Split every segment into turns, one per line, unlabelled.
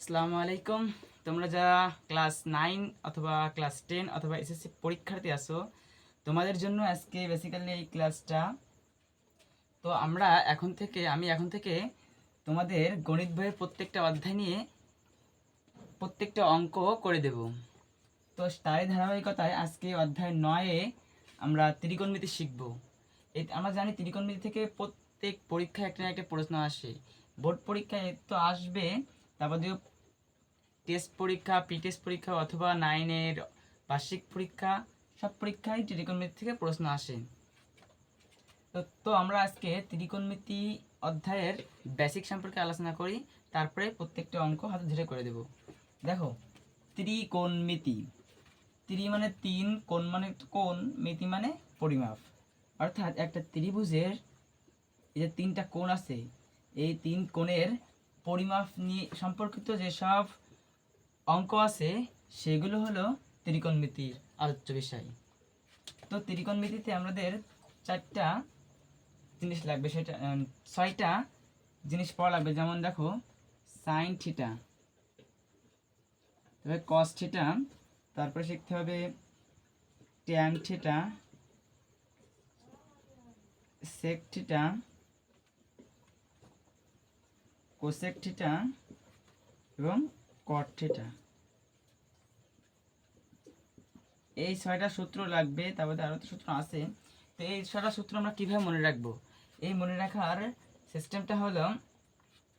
আসসালামু আলাইকুম। তোমরা যারা ক্লাস 9 অথবা ক্লাস 10 অথবা এসএসসি পরীক্ষার্থী আছো, তোমাদের জন্য আজকে বেসিক্যালি এই ক্লাসটা। তো আমি এখন থেকে তোমাদের গণিত বইয়ের প্রত্যেকটা অধ্যায় নিয়ে প্রত্যেকটা অঙ্ক করে দেব। তো তারই ধারাবাহিকতায় আজকে অধ্যায় 9-এ আমরা ত্রিকোণমিতি শিখব। আমরা জানি ত্রিকোণমিতি থেকে প্রত্যেক পরীক্ষায় একটা না একটা প্রশ্ন আসে। বোর্ড পরীক্ষায় তো আসবে, তারপর টেস্ট পরীক্ষা, প্রি টেস্ট পরীক্ষা অথবা 9-এর বার্ষিক পরীক্ষা, সব পরীক্ষায় ত্রিকোণমিতি থেকে প্রশ্ন আসে। তো আমরা আজকে ত্রিকোণমিতি অধ্যায়ের বেসিক সম্পর্কে আলোচনা করি, তারপরে প্রত্যেকটা অঙ্ক হাতে ধরে করে দেব। দেখো, ত্রিকোণমিতি, ত্রি মানে তিন, কোণ মানে কোণ, মিতি মানে পরিমাপ। অর্থাৎ একটা ত্রিভুজের এই যে তিনটা কোণ আছে, এই তিন কোণের পরিমাপ নিয়ে সম্পর্কিত যেসব অঙ্ক আছে সেগুলো হলো ত্রিকোণমিতির আলোচ্য বিষয়। তো ত্রিকোণমিতিতে আমাদের চারটা জিনিস লাগবে, সেটা 6টা জিনিস পড়া লাগবে। যেমন দেখো, সাইন থিটা, তবে কস থিটা, তারপরে শিখতে হবে tan theta, sec theta, cosec theta এবং কট থিটা। এই 6টা সূত্র লাগবে, তারপরে আরও তো সূত্র আছে। তো এই 6টা সূত্র আমরা কীভাবে মনে রাখবো? এই মনে রাখার সিস্টেমটা হলো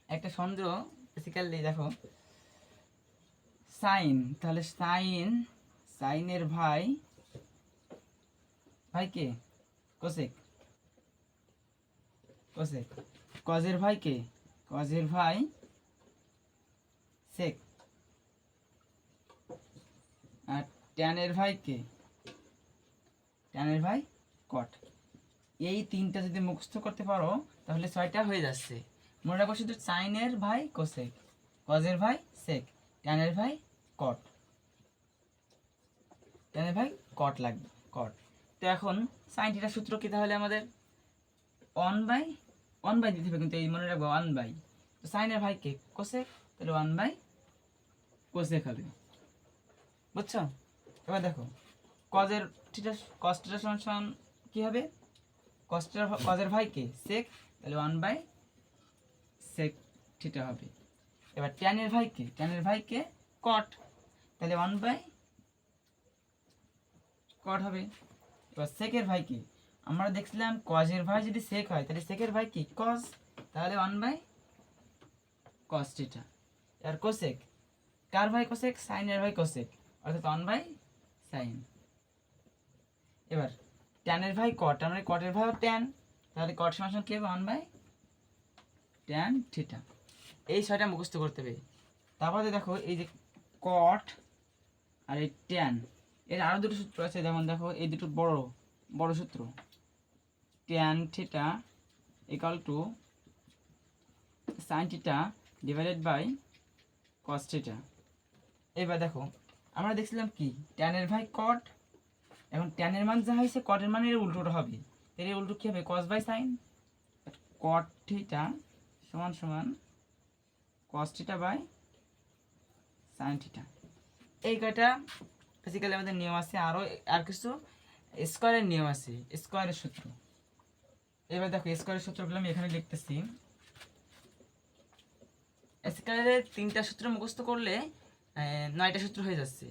একটা সংযোগ। বেসিক্যালি দেখো, সাইন, তাহলে সাইনের ভাই কে? কোসেক। কজের ভাই কে? কজের ভাই সেক। আর ট্যানের ভাই কে? ট্যানের ভাই কট। এই তিনটা যদি মুখস্থ করতে পারো তাহলে 6টা হয়ে যাচ্ছে। মনে রাখো শুধু সাইনের ভাই কোসেক, কজের ভাই সেক, ট্যানের ভাই কট। ট্যানের ভাই কট লাগবে, কট। তো এখন সাইন থিটার সূত্র কি? তাহলে আমাদের ওয়ান বাই দিতে হবে, কিন্তু এই মনে রাখবো 1/। তো সাইনের ভাই কে? কোসেক, তাহলে 1/। কোসেক হবে, বুঝছো? এবার দেখো, কজের থিটা, কস থিটা সমান সমান কি হবে? কজের ভাই কে? সেক, তাহলে 1/। সেক থিটা হবে। এবার ট্যানের ভাই কে? ট্যানের ভাই কে? কট, তাহলে 1/। কট হবে। এবার সেকের ভাই কি? আমরা দেখছিলাম কজের ভাই যদি সেক হয় তাহলে সেকের ভাই কি? কজ, তাহলে 1/। কস থিটা। এবার কোসেক, কার ভাই কোসেক? সাইনের ভাই কোসেক, অর্থাৎ 1/। সাইন। এবার ট্যানের ভাই কট, মানে কটের ভাই ট্যান, তাহলে কট সমান কি হবে? 1/। Tan theta. এই 6টা মুখস্থ করতে হবে। তারপরে দেখো, এই যে কট আর এই ট্যান, এর আরও দুটো সূত্র আছে। যেমন দেখো, এই দুটো বড় বড় সূত্র, tan theta equal to sine theta divided by cos theta. এবার দেখো, আমরা দেখছিলাম কি ট্যানের ভাই কট, এখন ট্যানের মান যা হয়েছে কটের মানের উল্টোটা হবে। এর উল্টো কী হবে? Cos by sine. Cot theta সমান সমান cos theta by sine theta. এই কয়টা বেসিক্যালি আমাদের নিয়ম আছে। আর কিছু স্কোয়ারের নিয়ম আছে, স্কোয়ারের সূত্র। এবার দেখো, স্কোয়ারের সূত্রগুলো আমি এখানে লিখতেছি। স্কোয়ারের 3টা সূত্র মুখস্থ করলে 9টা সূত্র হয়ে যাচ্ছে।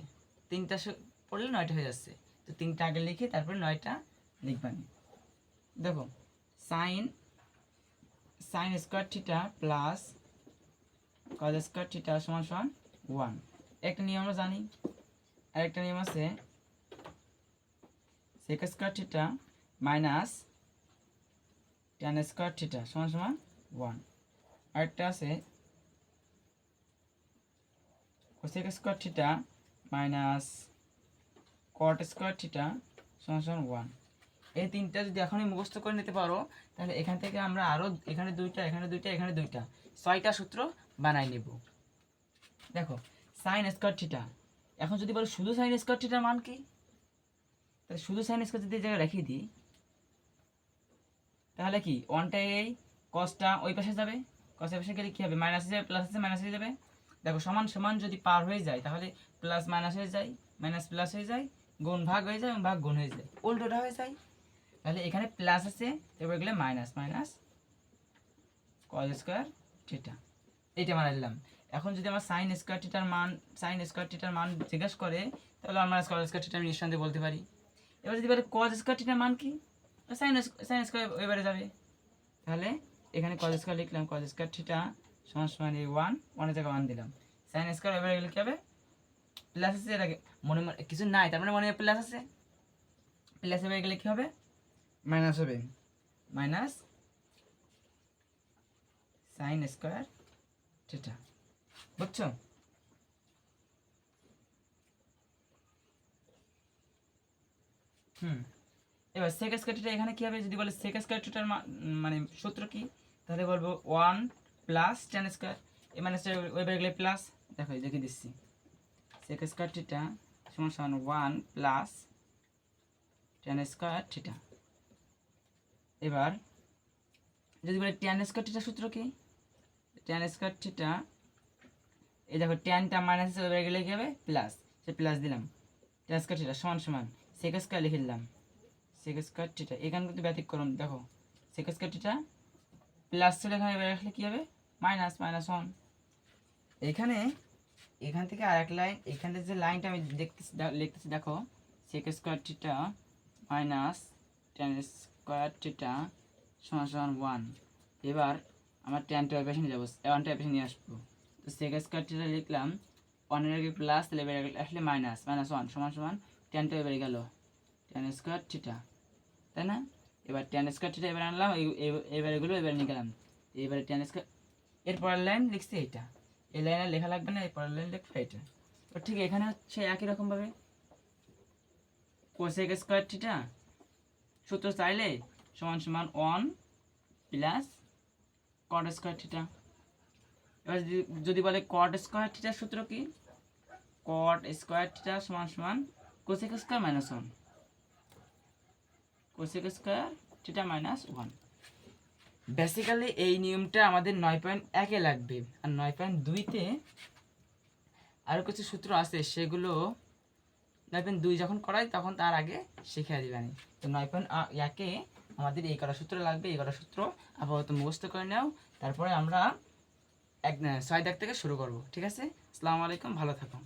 3টা পড়লে 9টা হয়ে যাচ্ছে। তো 3টা আগে লিখে তারপরে 9টা লিখবানি। দেখো, sine square theta plus cos square theta সমান সমান 1, একটা নিয়ম আমরা জানি। আর একটা নিয়ম আছে sec square theta minus tan square theta সমান সমান 1। আরেকটা আছে cosec square theta minus cot square theta সমান সমান 1। এই 3টা যদি এখনই মুখস্থ করে নিতে পারো তাহলে এখান থেকে আমরা আরও এখানে 2টা, এখানে 2টা, এখানে 2টা, 6টা সূত্র বানাই নেব। দেখো, সাইন স্কোয়ার থিটা, এখন যদি বলো শুধু সাইন স্কোয়ার থিটার মান কি, তাহলে শুধু সাইন স্কোয়ার যদি এই জায়গায় রেখে দিই তাহলে কি 1টা এই কসটা ওই পাশে যাবে, কসের পাশে গেলে কী হবে? মাইনাস হয়ে যাবে, প্লাস আছে মাইনাস হয়ে যাবে, দেখো সমান সমান যদি পার হয়ে যায় তাহলে প্লাস মাইনাস হয়ে যায়, মাইনাস প্লাস হয়ে যায়, গুণ ভাগ হয়ে যায় এবং ভাগ গুণ হয়ে যায়, উল্টোটা হয়ে যায়। তাহলে এখানে প্লাস আছে, এবার গেলে minus minus cos square theta, এইটা বানাইলাম। এখন যদি আমার সাইন স্কোয়ার থিটার মান জিজ্ঞাসা করে তাহলে আমরা কজ স্কোয়ার থিটা আমি নিঃসন্দেহে বলতে পারি। এবার যদি বলে কজ স্কোয়ার থিটার মান কি, সাইন স্কোয়ার এবারে যাবে। তাহলে এখানে কজ স্কোয়ার লিখলাম, কজ স্কোয়ার থিটা সমান সমান এই 1 জায়গায় 1 দিলাম। সাইন স্কোয়ার এবারে গেলে কি হবে, প্লাস আছে, এর আগে মনে কিছু নাই, তার মানে মনে প্লাস আছে, প্লাস এবারে গেলে কি হবে, মাইনাস হবে, মাইনাস সাইন স্কোয়ার থিটা। বুঝছো? এবার সেক স্কোয়ার থিটা এখানে কি হবে, যদি বলে সেক স্কোয়ার থিটার মানে সূত্র কি, তাহলে বলবো 1 প্লাস tan স্কোয়ার, এই মাইনাসটা ওইবার গেলে প্লাস, দেখো দেখে দিচ্ছি, সেক স্কোয়ার থিটা সমান সমান 1 প্লাস tan স্কোয়ার থিটা। এবার যদি বলে tan স্কোয়ার থিটার সূত্র কি, tan স্কোয়ার থিটা, এই দেখো ট্যানটা মাইনাস আছে, ওইবার গেলে কি হবে প্লাস, সে প্লাস দিলাম, tan স্কোয়ার থিটা সমান সমান সেক স্কোয়ার লিখে দিলাম, সেক স্কোয়ার থিটা, এখানে কিন্তু ব্যতিক্রম, দেখো সেক স্কোয়ার থিটা প্লাস ছিল, এখানে এবার রাখলে কি হবে মাইনাস মাইনাস 1। এখানে এখান থেকে আর এক লাইন, এখানে যে লাইনটা আমি লিখতেছি দেখো, sec square theta minus tan square theta সমান সমান 1। এবার আমার ট্যানটা ওই পাশে নিয়ে যাবো, 1টা ওই পাশে নিয়ে আসবো, তো সেক স্কোয়ার থিটা লিখলাম, 1 এর আগে প্লাস, তাহলে এবার আসলে মাইনাস মাইনাস 1 সমান সমান ট্যানটা এবারে গেল tan স্কোয়ার থিটা, তাই না? এবার tan স্কোয়ার থিটা এবার আনলাম, এবার এগুলো এবার নিয়ে গেলাম, এবারে tan স্কোয়ার, এর পরের লাইন লিখছি এইটা, এই লাইনে লেখা লাগবে না, এই পরের লাইন লিখবো এইটা। তো ঠিক এখানে হচ্ছে একই রকমভাবে কোসেক স্কোয়ার থিটা সূত্র চাইলে সমান সমান 1 প্লাস কট স্কোয়ার থিটা। এবার যদি বলে কট স্কোয়ার থিটার সূত্র কি, কট স্কোয়ার থিটা সমান সমান cosec square minus 1, cosec square theta minus 1। Basically এই নিয়মটা আমাদের 9.1-এ লাগবে, আর 9.2-তে আরও কিছু সূত্র আছে, সেগুলো 9.2 যখন করাই তখন তার আগে শিখিয়ে দিবেন। তো 9.1-এ আমাদের এই কটা সূত্র লাগবে, এই কটা সূত্র আপাতত মুখস্থ করে নাও, তারপরে আমরা 6 দাগ থেকে শুরু করব। ঠিক আছে? আসসালামু আলাইকুম, ভালো থাকুন।